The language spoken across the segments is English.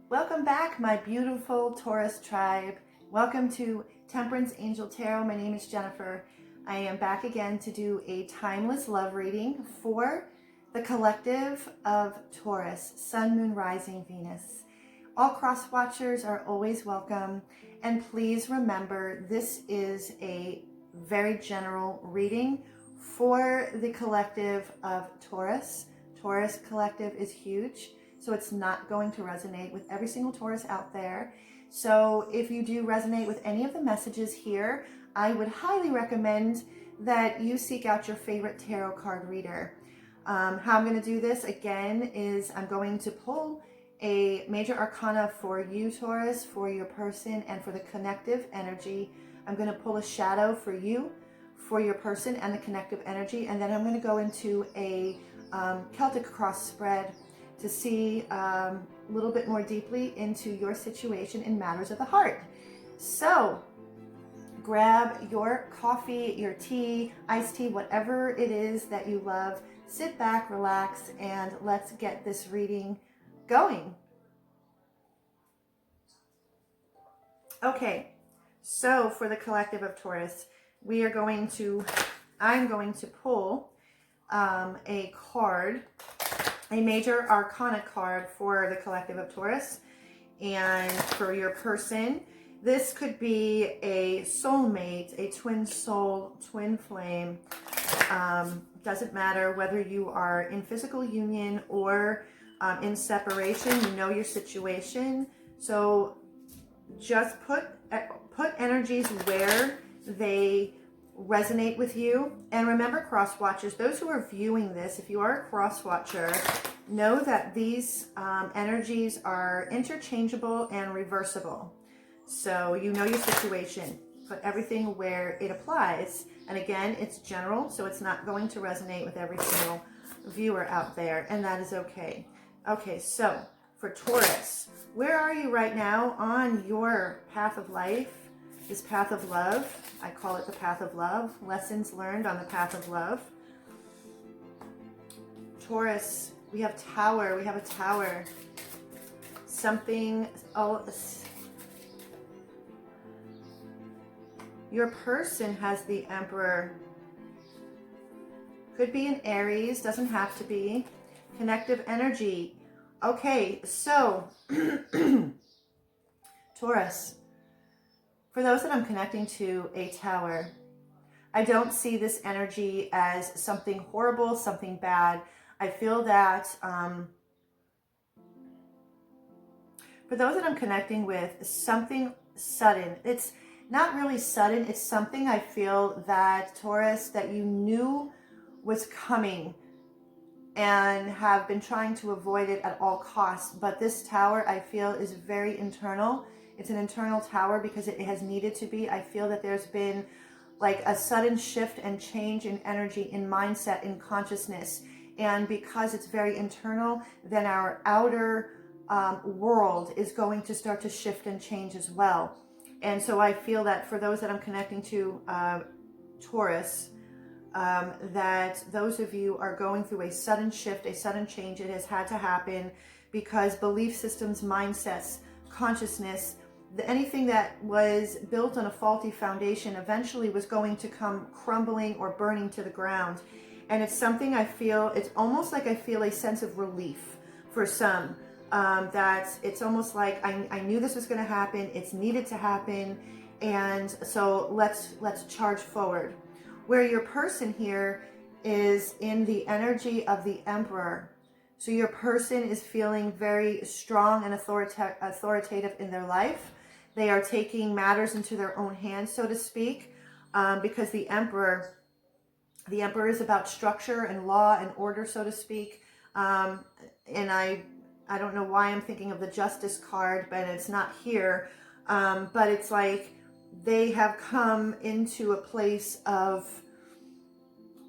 Welcome back, my beautiful Taurus tribe. Welcome to Temperance Angel Tarot. My name is Jennifer. I am back again to do a timeless love reading for the collective of Taurus, Sun, Moon, Rising, Venus. All cross watchers are always welcome. And please remember, this is a very general reading for the collective of Taurus. Taurus Collective is huge, so it's not going to resonate with every single Taurus out there. So if you do resonate with any of the messages here, I would highly recommend that you seek out your favorite tarot card reader. How I'm going to do this again is I'm going to pull a major arcana for you, Taurus, for your person, and for the connective energy. I'm going to pull a shadow for you, for your person, and the connective energy, and then I'm going to go into a Celtic cross spread to see a little bit more deeply into your situation in matters of the heart. So grab your coffee, your tea, iced tea, whatever it is that you love. Sit back, relax, and let's get this reading going. Okay, so for the collective of Taurus, I'm going to pull a card, a major arcana card for the collective of Taurus. And for your person, this could be a soulmate, a twin soul, twin flame. Doesn't matter whether you are in physical union or in separation. You know your situation. So just put energies where they resonate with you. And remember, cross watchers, those who are viewing this, if you are a cross watcher, know that these energies are interchangeable and reversible. So you know your situation, put everything where it applies. And again, it's general, so it's not going to resonate with every single viewer out there, and that is okay. Okay, so for Taurus, where are you right now on your path of life? This path of love, I call it the path of love, lessons learned on the path of love. Taurus, we have tower, we have a tower. Something, your person has the Emperor. Could be an Aries, doesn't have to be. Connective energy. Okay, so Taurus, for those that I'm connecting to a tower, I don't see this energy as something horrible, something bad. I feel that for those that I'm connecting with, something sudden. It's not really sudden. It's something I feel that, Taurus, that you knew was coming and have been trying to avoid it at all costs. But this tower, I feel, is very internal. It's an internal tower because it has needed to be. I feel that there's been like a sudden shift and change in energy, in mindset, in consciousness. And because it's very internal, then our outer world is going to start to shift and change as well. And so I feel that for those that I'm connecting to, Taurus, that those of you are going through a sudden shift, a sudden change. It has had to happen because belief systems, mindsets, consciousness, anything that was built on a faulty foundation eventually was going to come crumbling or burning to the ground. And it's something I feel, it's almost like I feel a sense of relief for some. That it's almost like I knew this was going to happen. It's needed to happen. And so let's charge forward. Where your person here is in the energy of the Emperor. So your person is feeling very strong and authoritative in their life. They are taking matters into their own hands, so to speak, because the Emperor is about structure and law and order, so to speak. And I don't know why I'm thinking of the Justice card, but it's not here. But it's like they have come into a place of,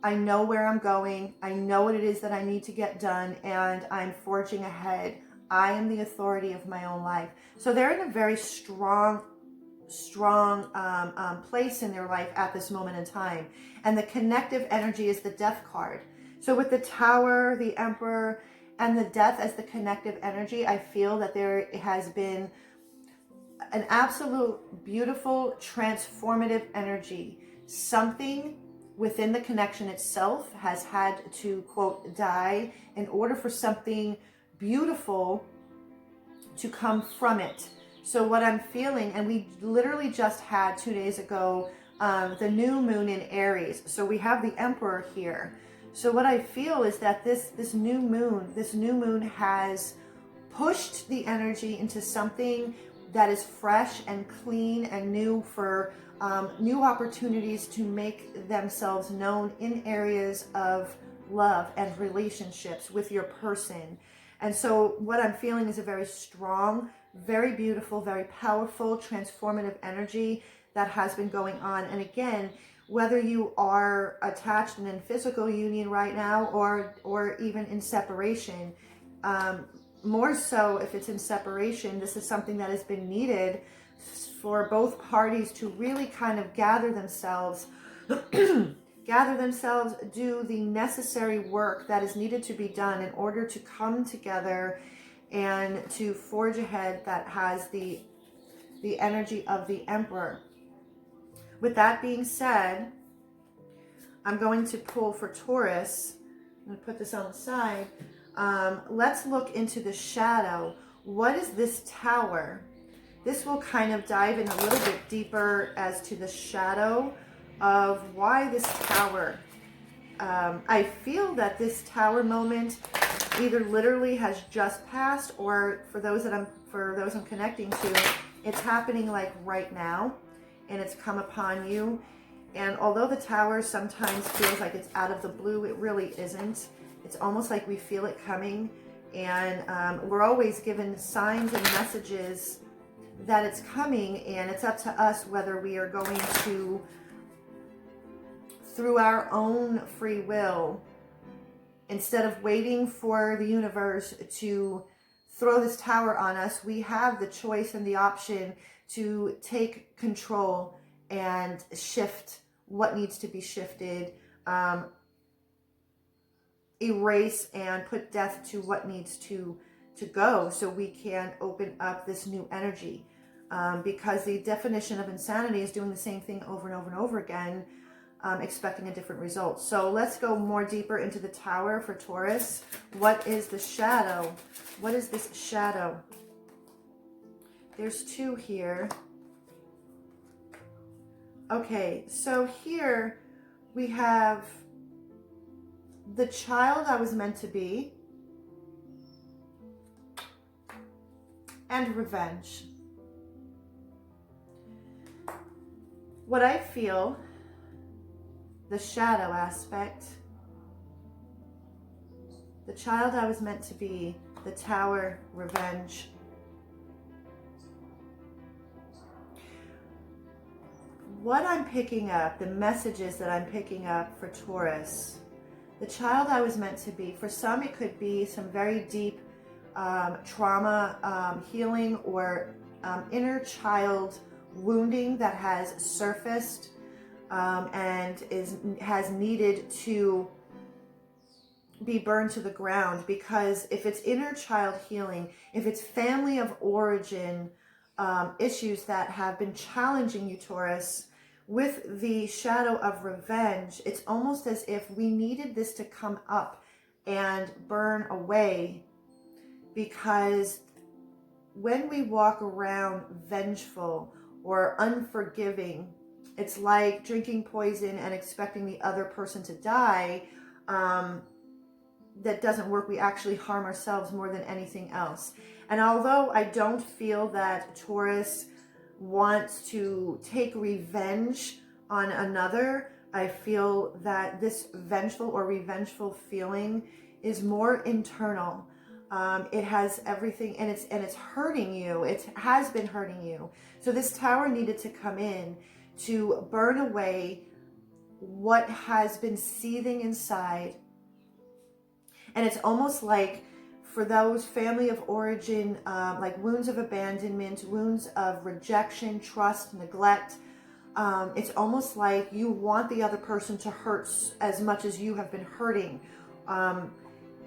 I know where I'm going. I know what it is that I need to get done, and I'm forging ahead. I am the authority of my own life. So they're in a very strong place in their life at this moment in time. And the connective energy is the Death card. So with the Tower, the Emperor, and the death as the connective energy, I feel that there has been an absolute beautiful transformative energy. Something within the connection itself has had to, quote, die in order for something beautiful to come from it. So what I'm feeling, and we literally just had 2 days ago the new moon in Aries. So we have the Emperor here. So what I feel is that this new moon has pushed the energy into something that is fresh and clean and new for new opportunities to make themselves known in areas of love and relationships with your person. And so what I'm feeling is a very strong, very beautiful, very powerful, transformative energy that has been going on. And again, whether you are attached and in physical union right now or even in separation, more so if it's in separation, this is something that has been needed for both parties to really kind of gather themselves, do the necessary work that is needed to be done in order to come together and to forge ahead that has the energy of the Emperor. With that being said, I'm going to pull for Taurus. I'm going to put this on the side. Let's look into the shadow. What is this tower? This will kind of dive in a little bit deeper as to the shadow of why this tower. I feel that this tower moment either literally has just passed, or for those I'm connecting to, it's happening like right now, and it's come upon you. And although the tower sometimes feels like it's out of the blue, it really isn't. It's almost like we feel it coming, and we're always given signs and messages that it's coming, and it's up to us whether we are going to, through our own free will, instead of waiting for the universe to throw this tower on us, we have the choice and the option to take control and shift what needs to be shifted, erase and put death to what needs to go, so we can open up this new energy. Because the definition of insanity is doing the same thing over and over and over again, expecting a different result. So let's go more deeper into the tower for Taurus. What is the shadow? What is this shadow? There's two here. Okay, so here we have the child I was meant to be and revenge. What I feel, the shadow aspect, the child I was meant to be, the tower, revenge. What I'm picking up, the messages that I'm picking up for Taurus, the child I was meant to be, for some it could be some very deep trauma healing or inner child wounding that has surfaced and has needed to be burned to the ground. Because if it's inner child healing, if it's family of origin issues that have been challenging you, Taurus, with the shadow of revenge, it's almost as if we needed this to come up and burn away. Because when we walk around vengeful or unforgiving, it's like drinking poison and expecting the other person to die. That doesn't work. We actually harm ourselves more than anything else. And although I don't feel that Taurus wants to take revenge on another, I feel that this vengeful or revengeful feeling is more internal. It has everything, and it's hurting you. It has been hurting you. So this tower needed to come in to burn away what has been seething inside. And it's almost like for those family of origin, like wounds of abandonment, wounds of rejection, trust, neglect, it's almost like you want the other person to hurt as much as you have been hurting.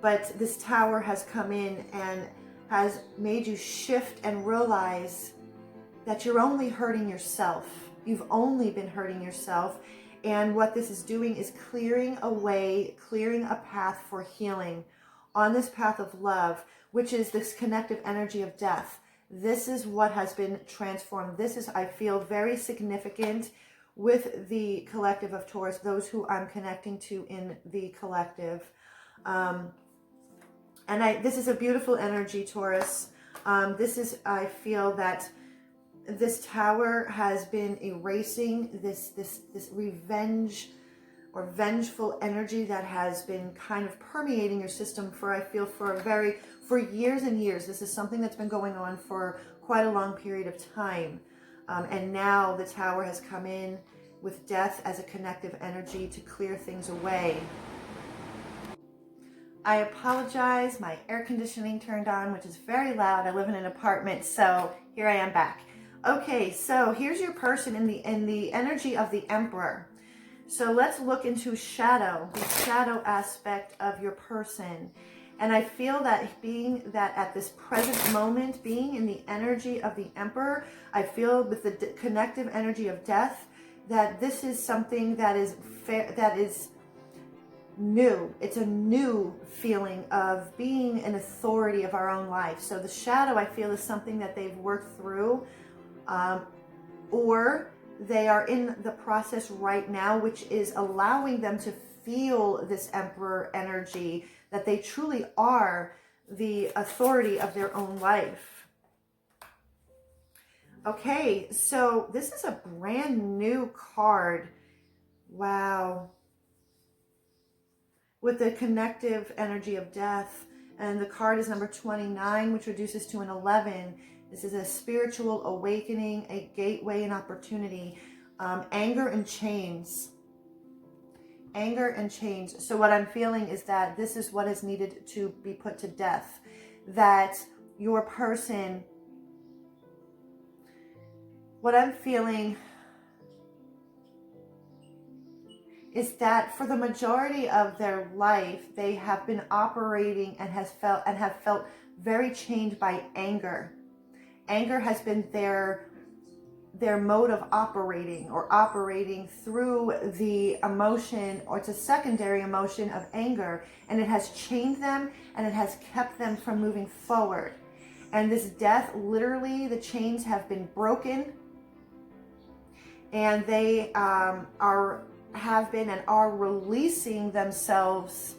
But this Tower has come in and has made you shift and realize that you're only hurting yourself. You've only been hurting yourself. And what this is doing is clearing a way, clearing a path for healing on this path of love, which is this connective energy of death. This is what has been transformed. This is, I feel, very significant with the collective of Taurus, those who I'm connecting to in the collective. This is a beautiful energy, Taurus. I feel that this Tower has been erasing this revenge or vengeful energy that has been kind of permeating your system for years and years. This is something that's been going on for quite a long period of time. And now the Tower has come in with death as a connective energy to clear things away. I apologize, my air conditioning turned on, which is very loud. I live in an apartment, so here I am back. Okay, so here's your person in the energy of the Emperor. So let's look into shadow, the shadow aspect of your person. And I feel that at this present moment, being in the energy of the Emperor, I feel with the connective energy of death, that this is something that is new. It's a new feeling of being an authority of our own life. So the shadow, I feel, is something that they've worked through, or they are in the process right now, which is allowing them to feel this Emperor energy, that they truly are the authority of their own life. Okay, so this is a brand new card. Wow. With the connective energy of death. And the card is number 29, which reduces to an 11. This is a spiritual awakening, a gateway and opportunity. Anger and chains. Anger and chains. So what I'm feeling is that this is what is needed to be put to death. That your person, what I'm feeling is that for the majority of their life, they have been operating and have felt very chained by anger. Anger has been their mode of operating, or operating through the emotion, or it's a secondary emotion of anger, and it has chained them and it has kept them from moving forward. And this death, literally, the chains have been broken, and they have been and are releasing themselves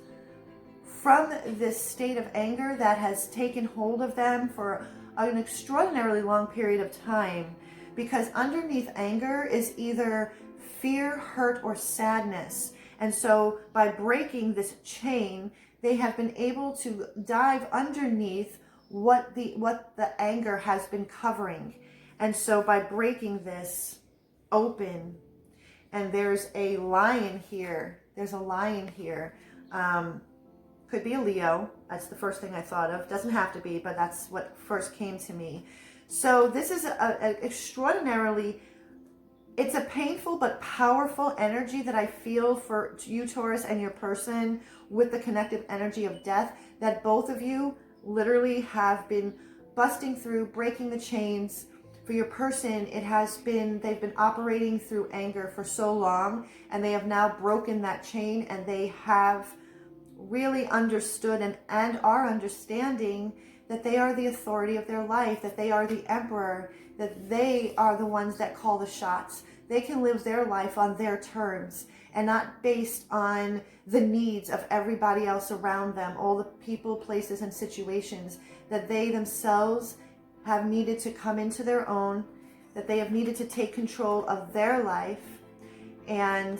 from this state of anger that has taken hold of them for an extraordinarily long period of time. Because underneath anger is either fear, hurt, or sadness. And so by breaking this chain, they have been able to dive underneath what the anger has been covering. And so by breaking this open, and there's a lion here. There's a lion here. Could be a Leo. That's the first thing I thought of. Doesn't have to be, but that's what first came to me. So this is it's a painful but powerful energy that I feel for you, Taurus, and your person, with the connective energy of death, that both of you literally have been busting through, breaking the chains. For your person, they've been operating through anger for so long, and they have now broken that chain, and they have really understood and are understanding that they are the authority of their life, that they are the Emperor, that they are the ones that call the shots. They can live their life on their terms and not based on the needs of everybody else around them, all the people, places, and situations, that they themselves have needed to come into their own, that they have needed to take control of their life, and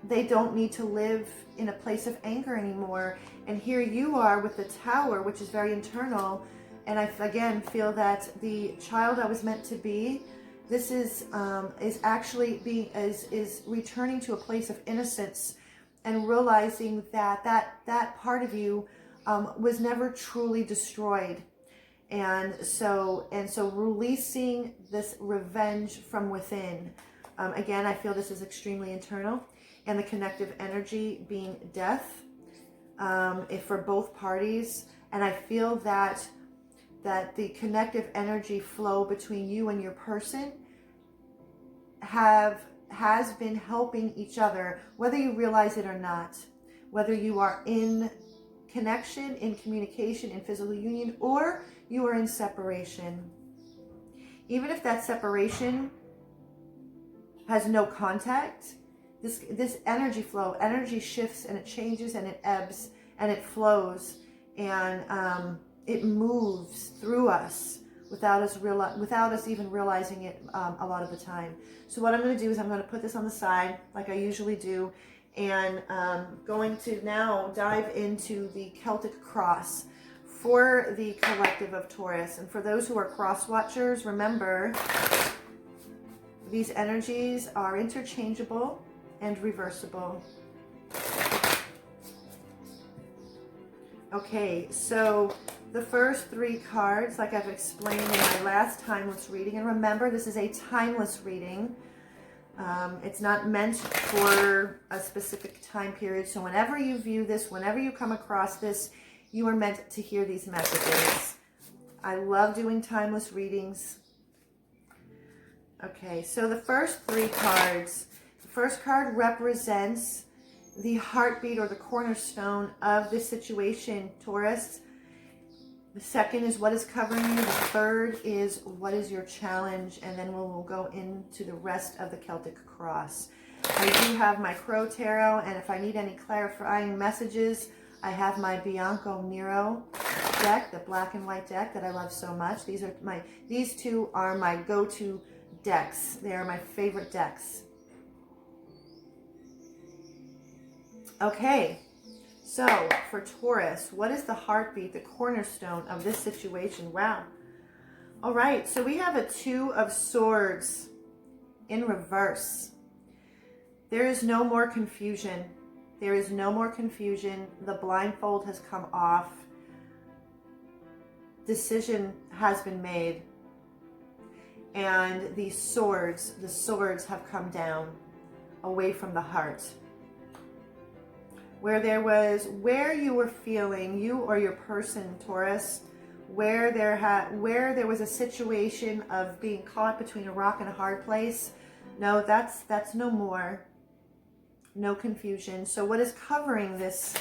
they don't need to live in a place of anger anymore. And here you are with the Tower, which is very internal. And I, again, feel that the child I was meant to be, this is actually is returning to a place of innocence, and realizing that part of you was never truly destroyed. And so releasing this revenge from within. Again, I feel this is extremely internal. And the connective energy being death. if for both parties. And I feel that the connective energy flow between you and your person has been helping each other, whether you realize it or not, whether you are in connection, in communication, in physical union, or you are in separation. Even if that separation has no contact, this energy flow, energy shifts and it changes and it ebbs and it flows, and it moves through us without us even realizing it a lot of the time. So what I'm going to do is I'm going to put this on the side like I usually do, and going to now dive into the Celtic cross for the collective of Taurus. And for those who are cross watchers, remember these energies are interchangeable and reversible. Okay, so the first 3 cards, like I've explained in my last timeless reading, and remember, this is a timeless reading. It's not meant for a specific time period. So whenever you view this, whenever you come across this, you are meant to hear these messages. I love doing timeless readings. Okay, so the first 3 cards. The first card represents the heartbeat or the cornerstone of this situation, Taurus. The second is what is covering you. The third is what is your challenge. And then we'll go into the rest of the Celtic cross. I do have my Crow Tarot, and if I need any clarifying messages, I have my Bianco Nero deck, the black and white deck that I love so much. These 2 are my go-to decks. They are my favorite decks. Okay, so for Taurus, what is the heartbeat, the cornerstone of this situation? Wow. All right, so we have a 2 of Swords in reverse. There is no more confusion. There is no more confusion. The blindfold has come off. Decision has been made. And the swords have come down away from the heart. Where you were feeling, you or your person, Taurus, where there was a situation of being caught between a rock and a hard place. No, that's no more. No confusion. So what is covering this?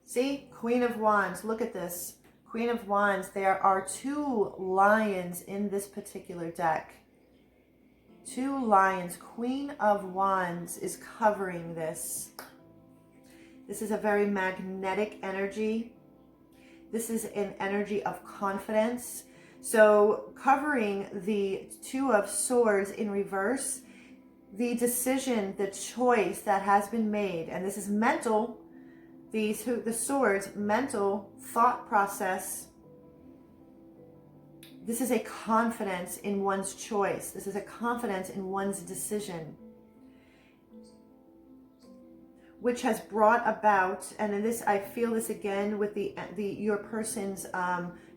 See, Queen of Wands. Look at this. Queen of Wands. There are 2 lions in this particular deck. 2 lions. Queen of Wands is covering this. This is a very magnetic energy. This is an energy of confidence. So covering the 2 of Swords in reverse, the decision, the choice that has been made, and this is mental, the Swords, mental thought process. This is a confidence in one's choice. This is a confidence in one's decision, which has brought about, and in this, I feel this again with your person's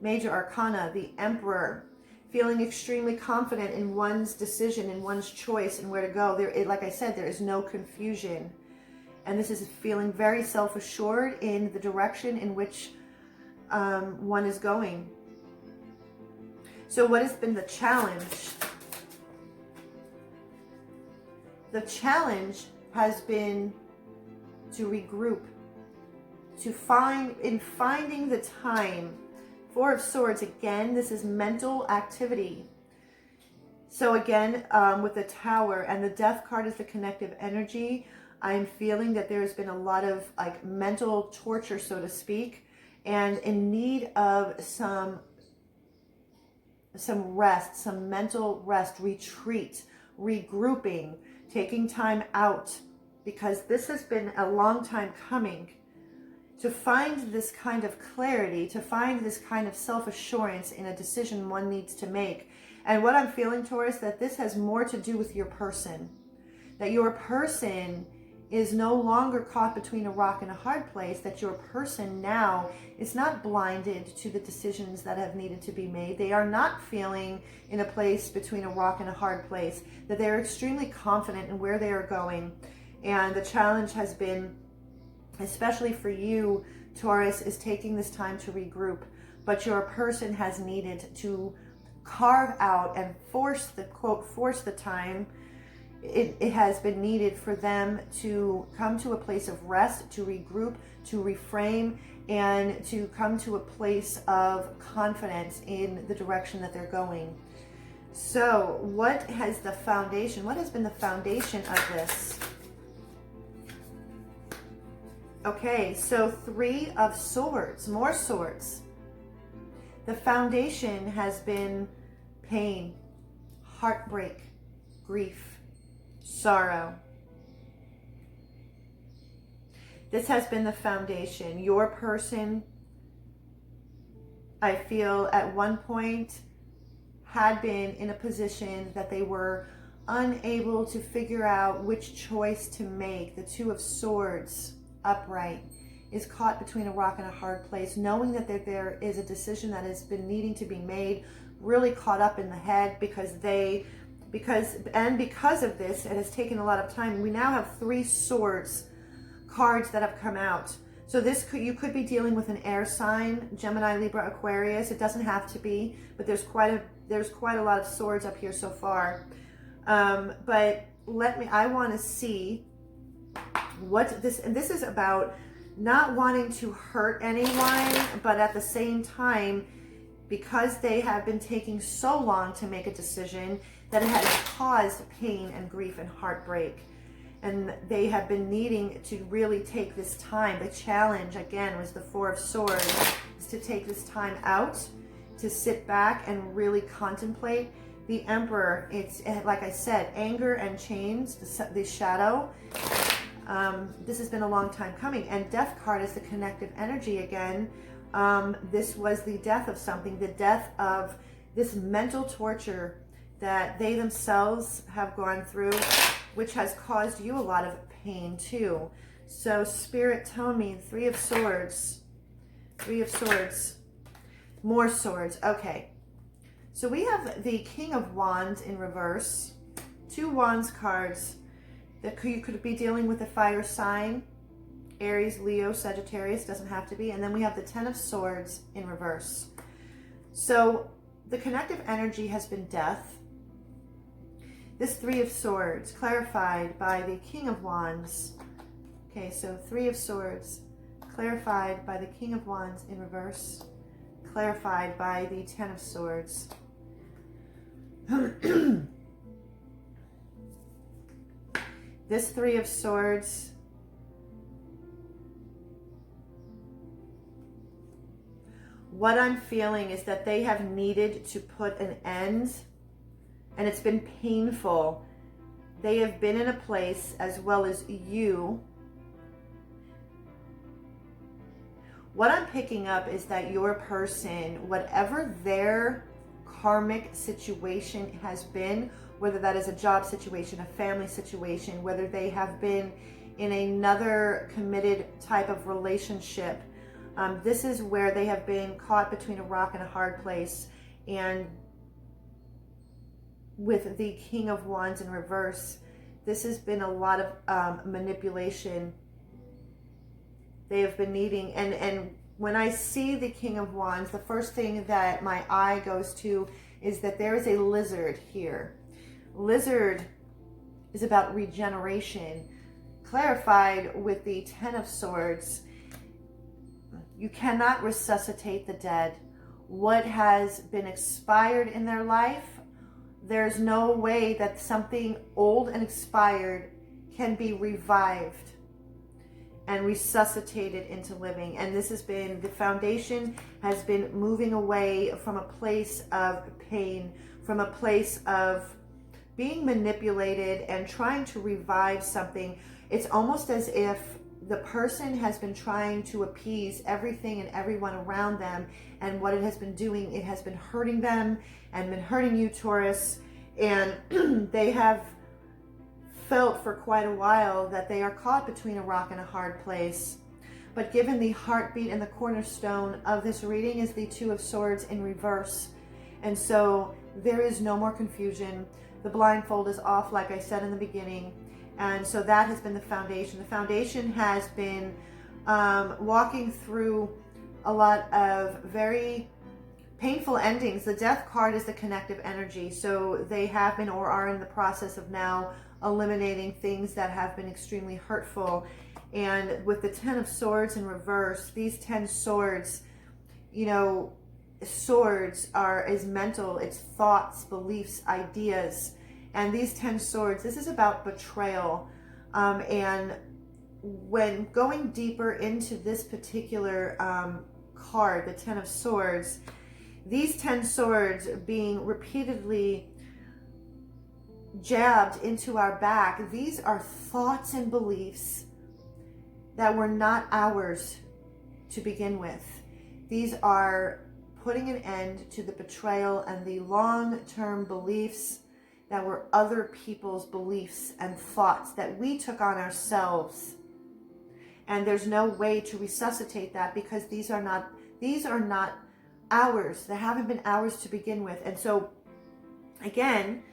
major arcana, the Emperor, feeling extremely confident in one's decision, in one's choice, and where to go. Like I said, there is no confusion. And this is feeling very self-assured in the direction in which one is going. So what has been the challenge? The challenge has been to regroup, finding the time. 4 of Swords, again, this is mental activity. So again, with the Tower, and the Death card is the connective energy, I'm feeling that there's been a lot of like mental torture, so to speak, and in need of some rest, some mental rest, retreat, regrouping, taking time out, because this has been a long time coming. To find this kind of clarity, to find this kind of self-assurance in a decision one needs to make. And what I'm feeling, Taurus, that this has more to do with your person. That your person is no longer caught between a rock and a hard place, that your person now is not blinded to the decisions that have needed to be made. They are not feeling in a place between a rock and a hard place, that they're extremely confident in where they are going. And the challenge has been, especially for you, Taurus, is taking this time to regroup. But your person has needed to carve out and force the time. It has been needed for them to come to a place of rest, to regroup, to reframe, and to come to a place of confidence in the direction that they're going. So what has the foundation, what has been the foundation of this? Okay, so 3 of Swords, more swords. The foundation has been pain, heartbreak, grief, sorrow. This has been the foundation. Your person, I feel, at one point had been in a position that they were unable to figure out which choice to make. The 2 of Swords, upright, is caught between a rock and a hard place, knowing that there is a decision that has been needing to be made, really caught up in the head because of this, it has taken a lot of time. We now have 3 swords cards that have come out. So you could be dealing with an air sign, Gemini, Libra, Aquarius. It doesn't have to be, but there's quite a lot of swords up here so far. But I want to see what this, and this is about not wanting to hurt anyone, but at the same time, because they have been taking so long to make a decision, that it has caused pain and grief and heartbreak. And they have been needing to really take this time. The challenge, again, was the 4 of Swords, is to take this time out, to sit back and really contemplate. The Emperor, it's like I said, anger and chains, the shadow. This has been a long time coming. And Death card is the connective energy again. This was the death of something, the death of this mental torture that they themselves have gone through, which has caused you a lot of pain too. So Spirit, tell me, 3 of Swords, 3 of Swords, more swords. Okay, so we have the King of Wands in reverse, 2 Wands cards. That you could be dealing with a fire sign, Aries, Leo, Sagittarius, doesn't have to be. And then we have the 10 of Swords in reverse. So the connective energy has been death. This 3 of Swords, clarified by the King of Wands. Okay, so 3 of Swords, clarified by the King of Wands in reverse, clarified by the 10 of Swords. This 3 of Swords, what I'm feeling is that they have needed to put an end, and it's been painful. They have been in a place, as well as you. What I'm picking up is that your person, whatever their karmic situation has been, whether that is a job situation, a family situation, whether they have been in another committed type of relationship, this is where they have been caught between a rock and a hard place. And with the King of Wands in reverse, this has been a lot of manipulation. They have been needing, and when I see the King of Wands, the first thing that my eye goes to is that there is a lizard here. Lizard is about regeneration, clarified with the 10 of Swords. You cannot resuscitate the dead. What has been expired in their life, there's no way that something old and expired can be revived and resuscitated into living. And this has been, the foundation has been moving away from a place of pain, from a place of being manipulated and trying to revive something. It's almost as if the person has been trying to appease everything and everyone around them, and what it has been doing, it has been hurting them and been hurting you, Taurus. And they have felt for quite a while that they are caught between a rock and a hard place. But given the heartbeat and the cornerstone of this reading is the 2 of Swords in reverse, and so there is no more confusion. The blindfold is off, like I said in the beginning, And so that has been the foundation. The foundation has been walking through a lot of very painful endings. The death card is the connective energy. So they have been or are in the process of now eliminating things that have been extremely hurtful. And with the 10 of Swords in reverse, these 10 swords, you know, swords is mental, it's thoughts, beliefs, ideas. And these 10 swords, this is about betrayal. And when going deeper into this particular card, the 10 of Swords, these 10 swords being repeatedly jabbed into our back, these are thoughts and beliefs that were not ours to begin with. These are putting an end to the betrayal and the long-term beliefs that were other people's beliefs and thoughts that we took on ourselves. And there's no way to resuscitate that, because these are not ours. They haven't been ours to begin with. And so again,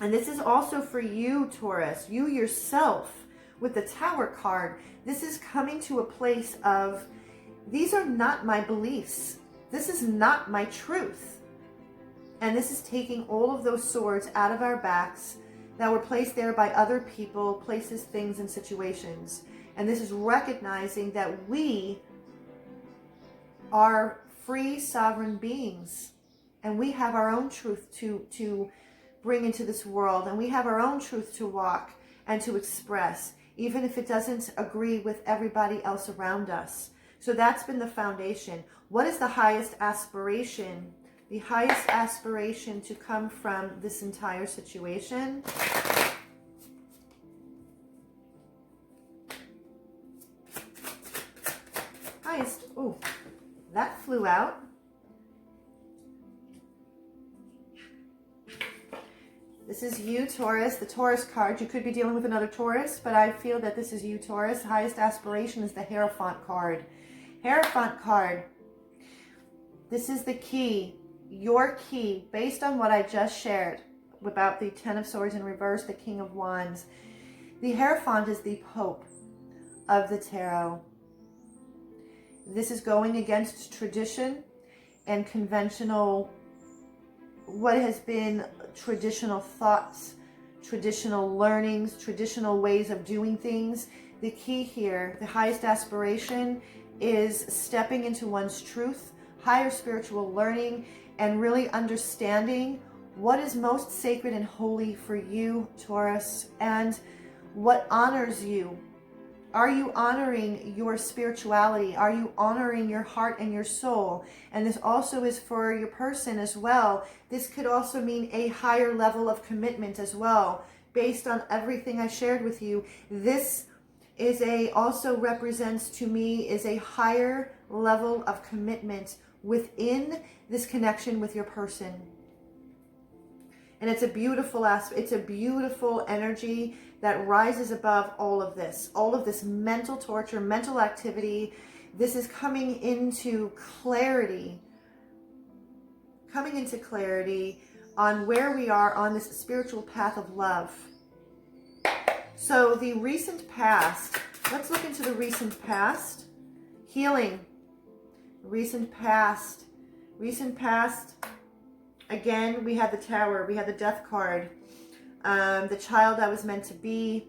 and this is also for you, Taurus, you yourself with the Tower card, this is coming to a place of, these are not my beliefs. This is not my truth. And this is taking all of those swords out of our backs that were placed there by other people, places, things, and situations. And this is recognizing that we are free, sovereign beings. And we have our own truth to bring into this world. And we have our own truth to walk and to express, even if it doesn't agree with everybody else around us. So that's been the foundation. What is the highest aspiration? The highest aspiration to come from this entire situation? Highest, ooh, that flew out. This is you, Taurus, the Taurus card. You could be dealing with another Taurus, but I feel that this is you, Taurus. Highest aspiration is the Hierophant card. Hierophant card. This is the key, your key, based on what I just shared about the 10 of Swords in reverse, the King of Wands. The Hierophant is the Pope of the Tarot. This is going against tradition and conventional, what has been traditional thoughts, traditional learnings, traditional ways of doing things. The key here, the highest aspiration, is stepping into one's truth, higher spiritual learning, and really understanding what is most sacred and holy for you, Taurus, and what honors you. Are you honoring your spirituality? Are you honoring your heart and your soul? And this also is for your person as well. This could also mean a higher level of commitment as well. Based on everything I shared with you, this is also represents to me is a higher level of commitment within this connection with your person. And it's a beautiful aspect. It's a beautiful energy that rises above all of this mental torture, mental activity. This is coming into clarity on where we are on this spiritual path of love. So the recent past, let's look into the recent past. Healing, recent past. Again, we had the Tower, we had the Death card, the child I was meant to be,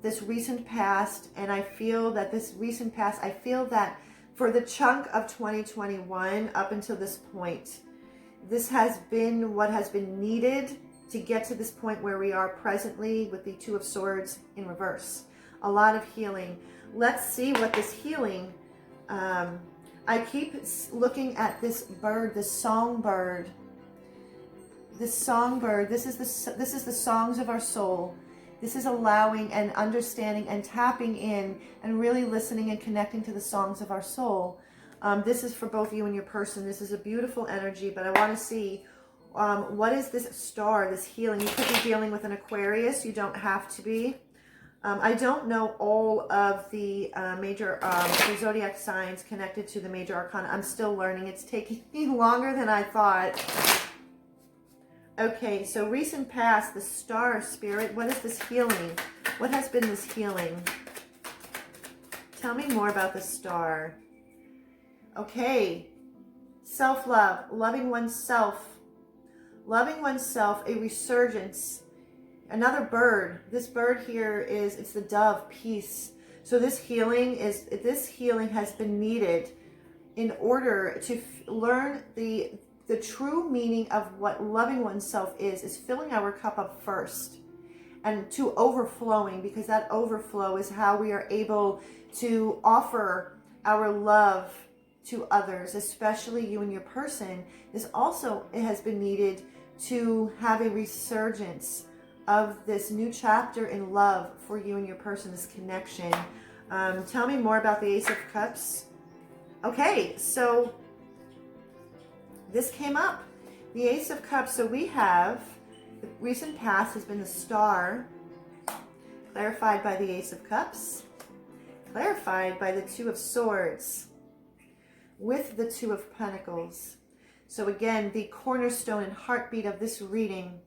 this recent past. And I feel that this recent past, I feel that for the chunk of 2021 up until this point, this has been what has been needed to get to this point where we are presently with the Two of Swords in reverse. A lot of healing. Let's see what this healing, I keep looking at this bird, this songbird. This songbird, this is the songs of our soul. This is allowing and understanding and tapping in and really listening and connecting to the songs of our soul. This is for both you and your person. This is a beautiful energy, but I want to see what is this star, this healing. You could be dealing with an Aquarius. You don't have to be. I don't know all of the major the zodiac signs connected to the major arcana. I'm still learning. It's taking me longer than I thought. Okay, so recent past, the Star, Spirit. What is this healing? What has been this healing? Tell me more about the Star. Okay, self-love, loving oneself. Loving oneself, a resurgence. Another bird. This bird here it's the dove, peace. So this healing has been needed in order to learn the true meaning of what loving oneself is filling our cup up first and to overflowing, because that overflow is how we are able to offer our love to others, especially you and your person. This also, it has been needed to have a resurgence of this new chapter in love for you and your person, this connection. Tell me more about the Ace of Cups. Okay, so this came up, the Ace of Cups. So we have the recent past has been the Star, clarified by the Ace of Cups, clarified by the Two of Swords, with the Two of Pentacles. So again, the cornerstone and heartbeat of this reading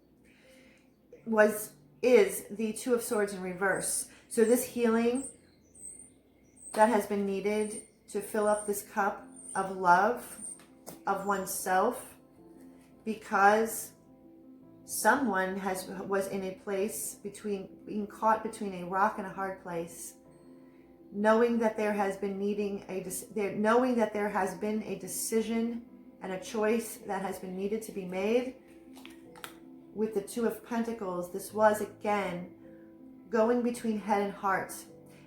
is the Two of Swords in reverse. So this healing that has been needed to fill up this cup of love of oneself, because someone was in a place being caught between a rock and a hard place, knowing that there has been a decision and a choice that has been needed to be made. With the Two of Pentacles, this was again going between head and heart.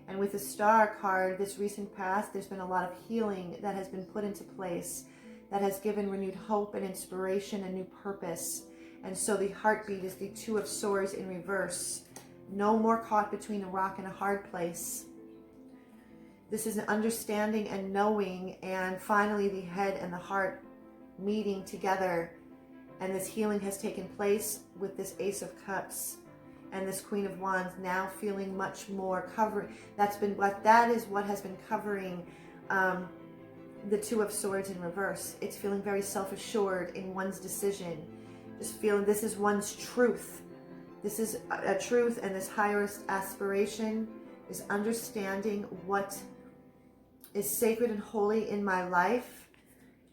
And with the Star card, this recent past, there's been a lot of healing that has been put into place, that has given renewed hope and inspiration and new purpose. And so the heartbeat is the Two of Swords in reverse. No more caught between a rock and a hard place. This is an understanding and knowing, and finally the head and the heart meeting together. And this healing has taken place with this Ace of Cups and this Queen of Wands, now feeling much more covered. That is what has been covering the Two of Swords in reverse. It's feeling very self-assured in one's decision. Just feeling this is one's truth. This is a truth, and this highest aspiration is understanding what is sacred and holy in my life,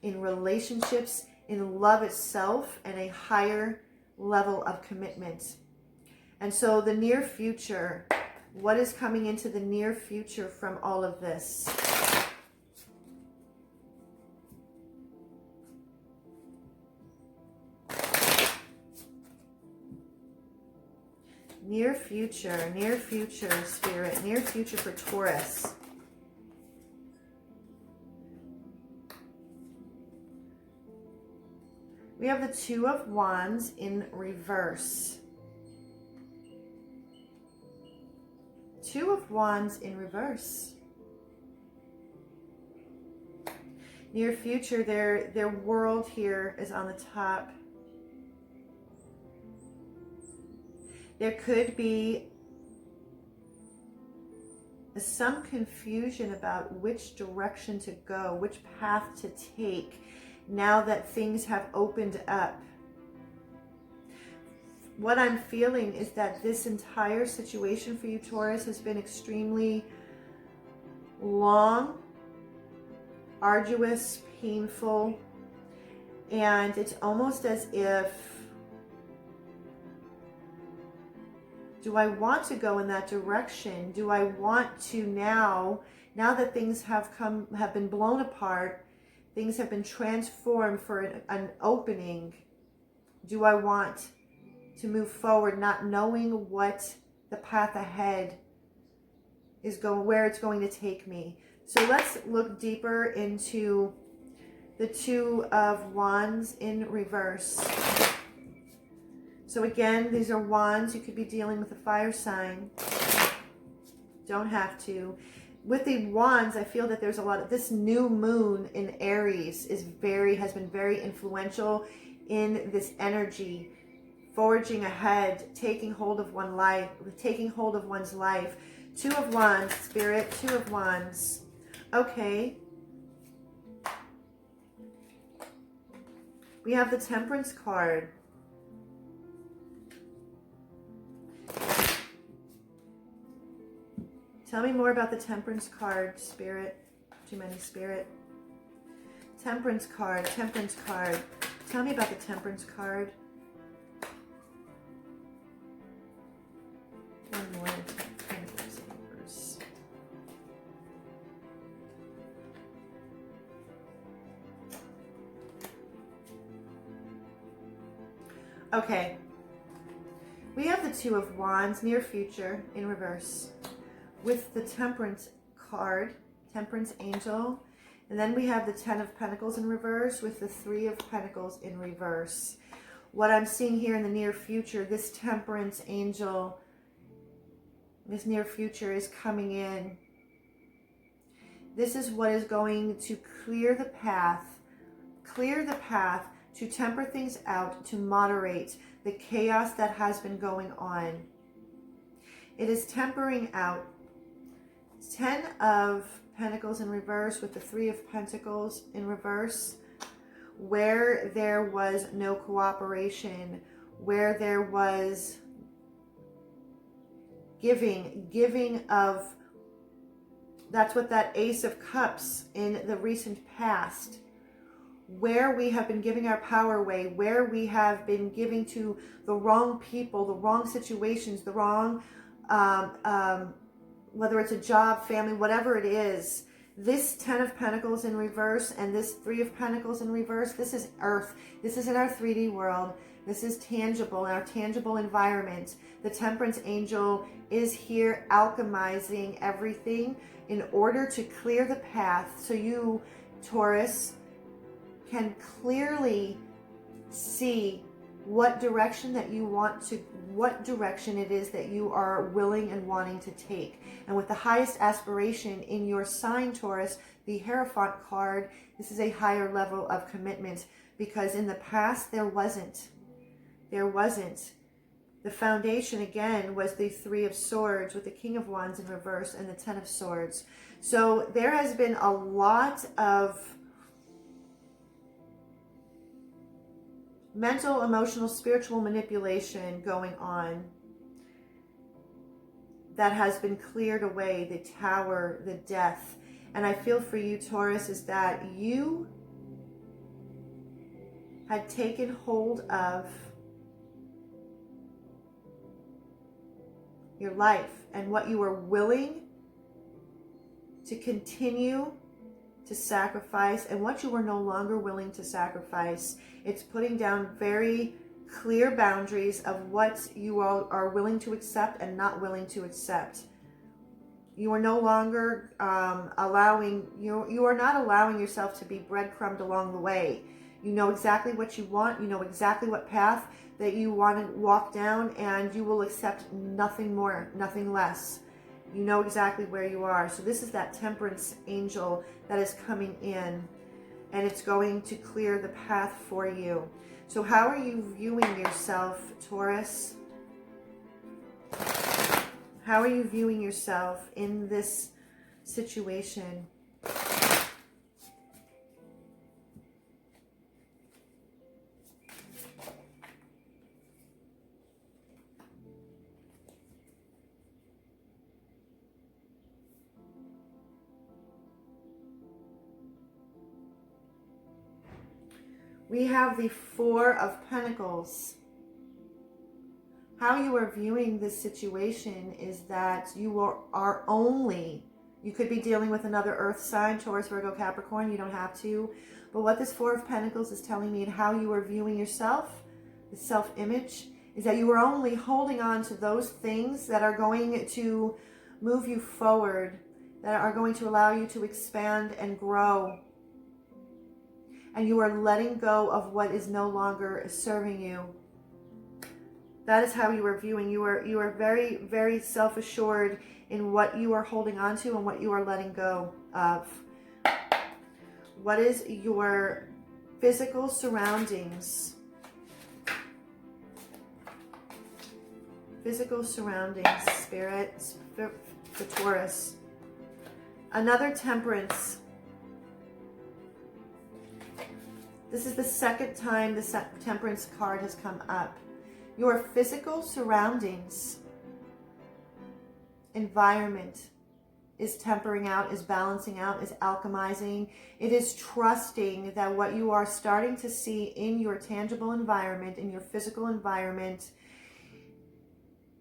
in relationships, in love itself, and a higher level of commitment. And so the near future, what is coming into the near future from all of this? Near future, Spirit, near future for Taurus. We have the Two of Wands in reverse. Two of Wands in reverse. Near future, their world here is on the top. There could be some confusion about which direction to go, which path to take, now that things have opened up. What I'm feeling is that this entire situation for you, Taurus, has been extremely long, arduous, painful, and it's almost as if, do I want to go in that direction? Do I want to now that things have been blown apart, things have been transformed for an opening, do I want to move forward, not knowing what the path ahead is where it's going to take me? So let's look deeper into the Two of Wands in reverse. So again, these are wands. You could be dealing with a fire sign. Don't have to. With the wands, I feel that there's a lot of this new moon in Aries has been very influential in this energy, forging ahead, taking hold of one's life. Two of Wands, Spirit, Two of Wands. Okay. We have the Temperance card. Tell me more about the Temperance card, Spirit. Too many, Spirit. Temperance card, Temperance card. Tell me about the Temperance card. One more. Pentacles in reverse. Okay. We have the Two of Wands, near future, in reverse. With the Temperance card, Temperance Angel. And then we have the Ten of Pentacles in reverse with the Three of Pentacles in reverse. What I'm seeing here in the near future, this Temperance Angel, this near future is coming in. This is what is going to clear the path to temper things out, to moderate the chaos that has been going on. It is tempering out. Ten of Pentacles in reverse with the Three of Pentacles in reverse, where there was no cooperation, where there was giving of, that's what that Ace of Cups in the recent past, where we have been giving our power away, where we have been giving to the wrong people, the wrong situations, the wrong whether it's a job, family, whatever it is. This Ten of Pentacles in reverse and this Three of Pentacles in reverse, this is earth. This is in our 3D world. This is tangible, in our tangible environment. The Temperance Angel is here alchemizing everything in order to clear the path so you, Taurus, can clearly see what direction that you want to, what direction it is that you are willing and wanting to take. And with the highest aspiration in your sign, Taurus, the Hierophant card, this is a higher level of commitment, because in the past there wasn't. The foundation again was the Three of Swords with the King of Wands in reverse and the Ten of Swords. So there has been a lot of mental, emotional, spiritual manipulation going on that has been cleared away. The Tower, the Death. And I feel for you, Taurus, is that you had taken hold of your life and what you were willing to continue to sacrifice and what you were no longer willing to sacrifice. It's putting down very clear boundaries of what you all are willing to accept and not willing to accept. You are no longer you are not allowing yourself to be breadcrumbed along the way. You know exactly what you want. You know exactly what path that you want to walk down, and you will accept nothing more, nothing less. You know exactly where you are. So this is that Temperance Angel that is coming in, and it's going to clear the path for you. So how are you viewing yourself, Taurus? How are you viewing yourself in this situation? We have the Four of Pentacles. How you are viewing this situation is that you are only, you could be dealing with another earth sign, Taurus, Virgo, Capricorn, you don't have to. But what this Four of Pentacles is telling me and how you are viewing yourself, the self-image, is that you are only holding on to those things that are going to move you forward, that are going to allow you to expand and grow. And you are letting go of what is no longer serving you. That is how you are viewing. You are very, very self-assured in what you are holding on to and what you are letting go of. What is your physical surroundings? Physical surroundings, Spirit, for Taurus. Another Temperance. This is the second time the Temperance card has come up. Your physical surroundings, environment, is tempering out, is balancing out, is alchemizing. It is trusting that what you are starting to see in your tangible environment, in your physical environment,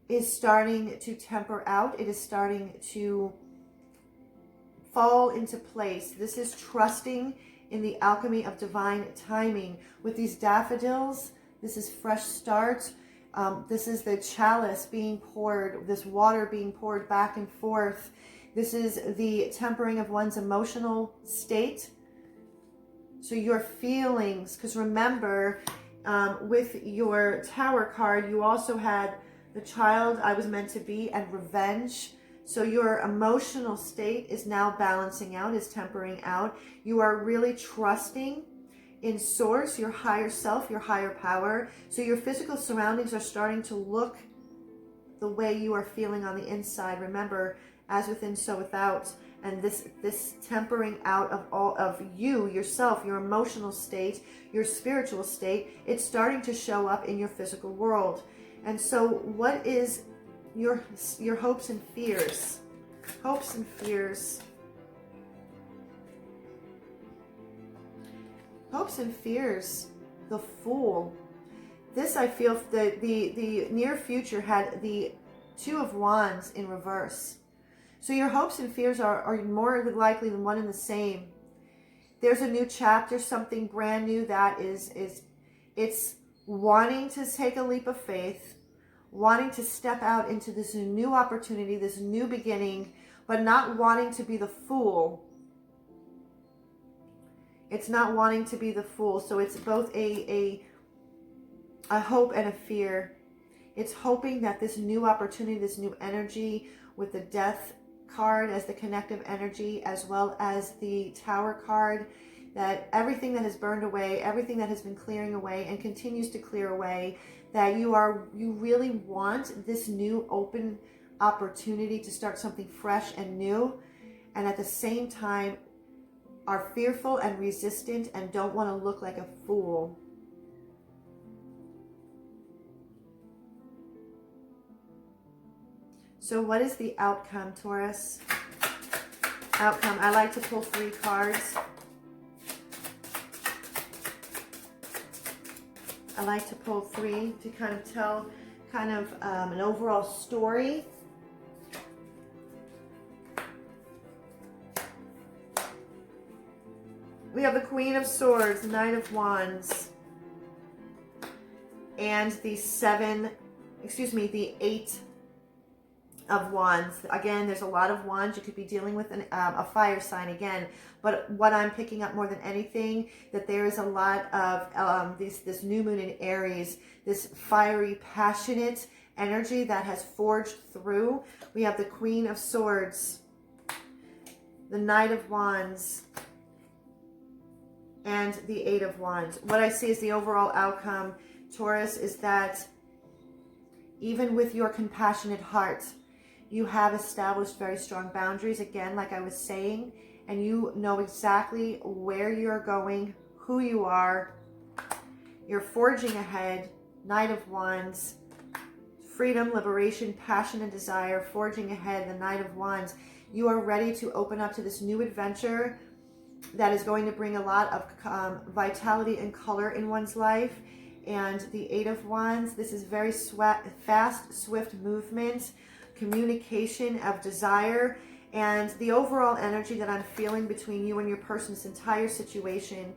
is starting to temper out. It is starting to fall into place. This is trusting in the alchemy of divine timing. With these daffodils, this is fresh start. This is the chalice being poured, this water being poured back and forth. This is the tempering of one's emotional state. So your feelings, because remember, with your Tower card, you also had the child I was meant to be and revenge. So your emotional state is now balancing out, is tempering out. You are really trusting in source, your higher self, your higher power. So your physical surroundings are starting to look the way you are feeling on the inside. Remember, as within, so without. And this tempering out of all of you, yourself, your emotional state, your spiritual state, it's starting to show up in your physical world. And so what is your hopes and fears? Hopes and fears. Hopes and fears. The Fool. This, I feel, the near future had the Two of Wands in reverse. So your hopes and fears are more likely than one and the same. There's a new chapter, something brand new that it's wanting to take a leap of faith, wanting to step out into this new opportunity, this new beginning, but not wanting to be the fool. It's not wanting to be the fool. So it's both a hope and a fear. It's hoping that this new opportunity, this new energy with the Death card as the connective energy, as well as the Tower card, that everything that has burned away, everything that has been clearing away and continues to clear away, that you really want this new open opportunity to start something fresh and new, and at the same time are fearful and resistant and don't want to look like a fool. So what is the outcome, Taurus? Outcome. I like to pull 3 cards. I like to pull 3 to kind of tell an overall story. We have the Queen of Swords, the Knight of Wands, and the 8 of Wands. Again, there's a lot of wands. You could be dealing with a fire sign again, but what I'm picking up more than anything, that there is a lot of this new moon in Aries, this fiery, passionate energy that has forged through. We have the Queen of Swords, the Knight of Wands, and the 8 of Wands. What I see is the overall outcome, Taurus, is that even with your compassionate heart, you have established very strong boundaries, again, like I was saying, and you know exactly where you're going, who you are. You're forging ahead. Knight of Wands, freedom, liberation, passion, and desire, forging ahead. The Knight of Wands. You are ready to open up to this new adventure that is going to bring a lot of vitality and color in one's life. And the 8 of Wands, this is very fast, swift movement, communication of desire, and the overall energy that I'm feeling between you and your person's entire situation.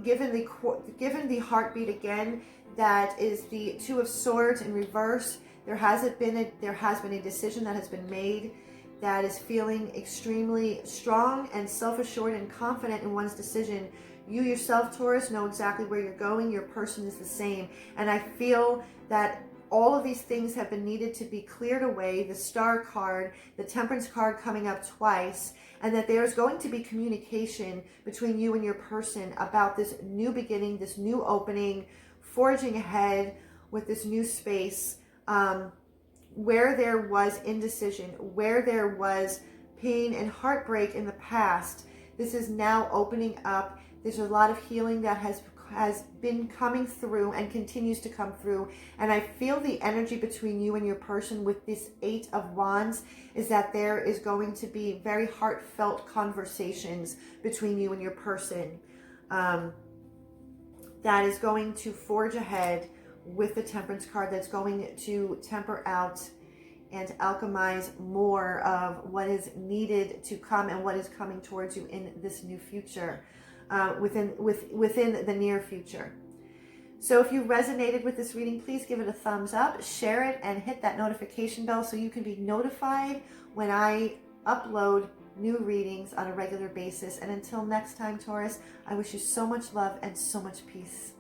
Given the heartbeat again, that is the 2 of Swords in reverse. There has been a decision that has been made that is feeling extremely strong and self-assured and confident in one's decision. You yourself, Taurus, know exactly where you're going. Your person is the same. And I feel that all of these things have been needed to be cleared away. The Star card, the Temperance card coming up twice, and that there's going to be communication between you and your person about this new beginning, this new opening, forging ahead with this new space. Where there was indecision, where there was pain and heartbreak in the past, this is now opening up. There's a lot of healing that has has been coming through and continues to come through. And I feel the energy between you and your person with this 8 of Wands is that there is going to be very heartfelt conversations between you and your person. That is going to forge ahead with the Temperance card, that's going to temper out and alchemize more of what is needed to come and what is coming towards you in this new future, within the near future. So if you resonated with this reading, please give it a thumbs up, share it, and hit that notification bell so you can be notified when I upload new readings on a regular basis. And until next time, Taurus, I wish you so much love and so much peace.